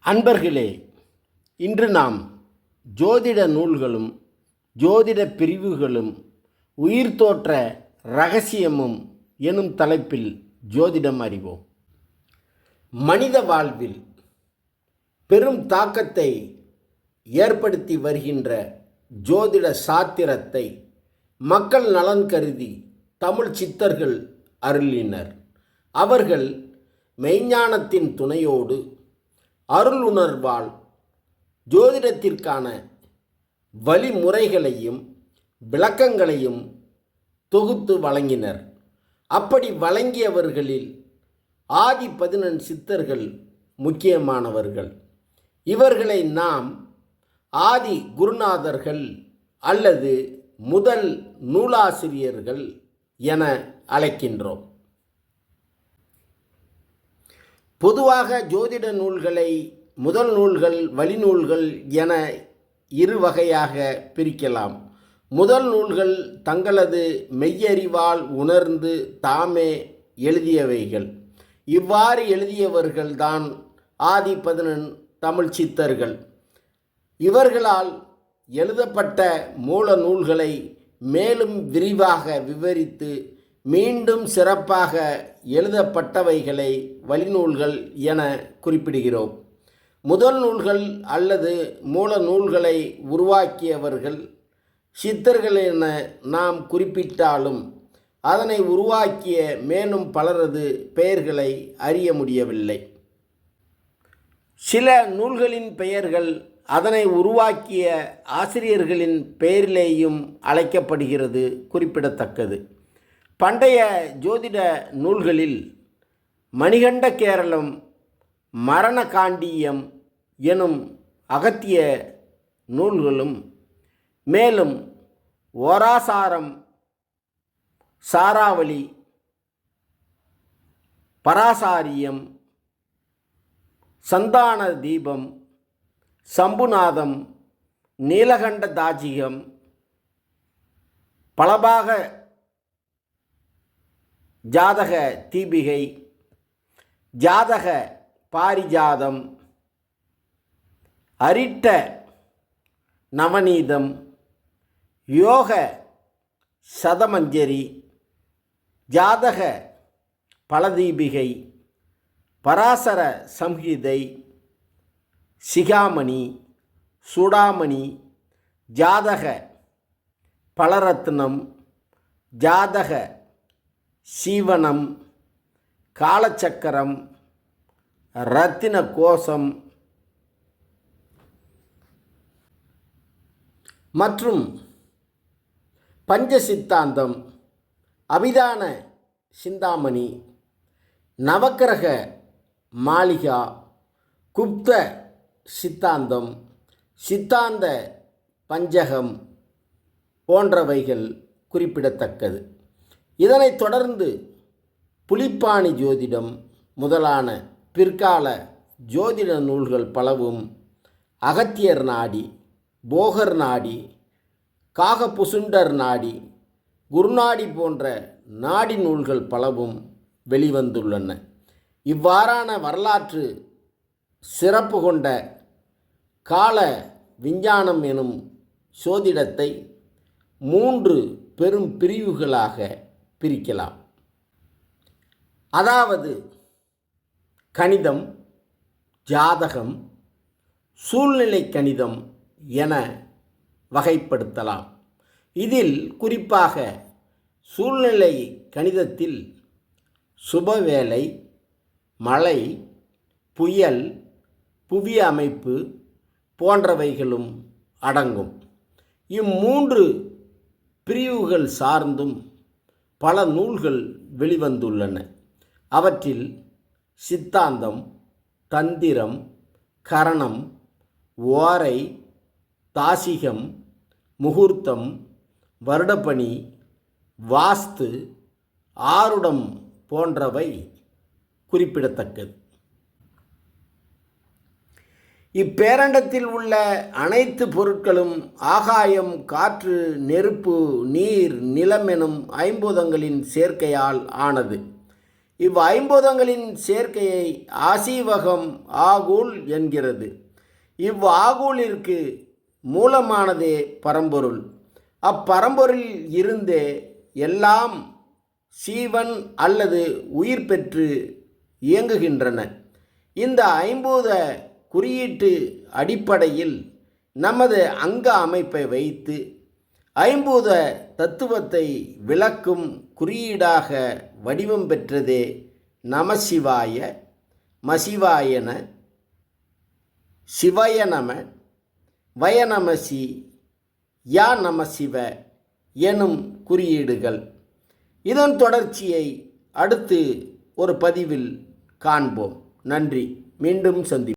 அன்பர்களே, இன்று நாம் ஜோதிட நூல்களும் ஜோதிட பிரிவுகளும் உயிர்த்தோற்ற இரகசியமும் எனும் தலைப்பில் ஜோதிடம் அறிவோம். மனித வாழ்வில் பெரும் தாக்கத்தை ஏற்படுத்தி வருகின்ற ஜோதிட சாத்திரத்தை மக்கள் நலன் கருதி தமிழ் சித்தர்கள் அருளினர். அவர்கள் மெய்ஞானத்தின் துணையோடு அருளுணர்வால் ஜோதிடத்திற்கான வழிமுறைகளையும் விளக்கங்களையும் தொகுத்து வழங்கினர். அப்படி வழங்கியவர்களில் ஆதி 11 சித்தர்கள் முக்கியமானவர்கள். இவர்களை நாம் ஆதி குருநாதர்கள் அல்லது முதல் நூலாசிரியர்கள் என அழைக்கின்றோம். பொதுவாக ஜோதிட நூல்களை முதல் நூல்கள், வழிநூல்கள் என இரு வகையாக பிரிக்கலாம். முதல் நூல்கள் தங்களது மெய்யறிவால் உணர்ந்து தாமே எழுதியவைகள். இவ்வாறு எழுதியவர்கள்தான் ஆதி 11 தமிழ் சித்தர்கள். இவர்களால் எழுதப்பட்ட மூல நூல்களை மேலும் விரிவாக விவரித்து மீண்டும் சிறப்பாக எழுதப்பட்டவைகளை வழிநூல்கள் என குறிப்பிடுகிறோம். முதல் நூல்கள் அல்லது மூல நூல்களை உருவாக்கியவர்கள் சித்தர்கள் என நாம் குறிப்பிட்டாலும் அதனை உருவாக்கிய மேலும் பலரது பெயர்களை அறிய முடியவில்லை. சில நூல்களின் பெயர்கள் அதனை உருவாக்கிய ஆசிரியர்களின் பெயரிலேயும் அழைக்கப்படுகிறது குறிப்பிடத்தக்கது. பண்டைய ஜோதிட நூல்களில் மணிகண்ட கேரளம், மரணகாண்டியம் எனும் அகத்திய நூல்களும், மேலும் ஓராசாரம், சாராவளி, பராசாரியம், சந்தான தீபம், சம்புநாதம், நீலகண்ட தாஜிகம், பலபாக ஜாதக தீபிகை, ஜாதக பாரிஜாதம், அரிட்ட நவநீதம், யோக சதமஞ்சரி, ஜாதக பலதீபிகை, பராசர சம்ஹிதை, சிகாமணி, சூடாமணி, ஜாதக பலரத்னம், ஜாதக சீவனம், காலச்சக்கரம், ரத்தின கோஷம் மற்றும் பஞ்சசித்தாந்தம், அபிதான சிந்தாமணி, நவக்கிரக மாளிகா, குப்த சித்தாந்தம், சித்தாந்த பஞ்சகம் போன்றவைகள் குறிப்பிடத்தக்கது. இதனைத் தொடர்ந்து புலிப்பாணி ஜோதிடம் முதலான பிற்கால ஜோதிட நூல்கள் பலவும், அகத்தியர் நாடி, போகர் நாடி, காகபுசுண்டர் நாடி, குருநாடி போன்ற நாடி நூல்கள் பலவும் வெளிவந்துள்ளன. இவ்வாறான வரலாற்று சிறப்பு கொண்ட கால விஞ்ஞானம் எனும் சோதிடத்தை 3 பெரும் பிரிவுகளாக பிரிக்கலாம். அதாவது கணிதம், ஜாதகம், சூழ்நிலை கணிதம் என வகைப்படுத்தலாம். இதில் குறிப்பாக சூழ்நிலை கணிதத்தில் சுபவேளை, மழை, புயல், புவி அமைப்பு போன்றவைகளும் அடங்கும். இம்3 பிரிவுகள் சார்ந்தும் பல நூல்கள் வெளிவந்துள்ளன. அவற்றில் சித்தாந்தம், தந்திரம், கரணம், ஓரை, தாசிகம், முகூர்த்தம், வருடப்பணி, வாஸ்து, ஆருடம் போன்றவை குறிப்பிடத்தக்கது. இப்பேரண்டத்தில் உள்ள அனைத்து பொருட்களும் ஆகாயம், காற்று, நெருப்பு, நீர், நிலம் எனும் 5 பூதங்களின் சேர்க்கையால் ஆனது. இவ்வைம்பூதங்களின் சேர்க்கையை ஆசீவகம் ஆகூல் என்கிறது. இவ்வாகூலிற்கு மூலமானதே பரம்பொருள். அப்பரம்பொருள் இருந்தே எல்லாம் சீவன் அல்லது உயிர் பெற்று இயங்குகின்றன. இந்த ஐம்பூத குறியீட்டு அடிப்படையில் நமது அங்க அமைப்பை வைத்து ஐம்பூத தத்துவத்தை விளக்கும் குறியீடாக வடிவம் பெற்றதே நமசிவாய, மசிவாயன, சிவய நம, வயநமசி, யா நமசிவ எனும் குறியீடுகள். இதன் தொடர்ச்சியை அடுத்து ஒரு பதிவில் காண்போம். நன்றி. மீண்டும் சந்திப்போம்.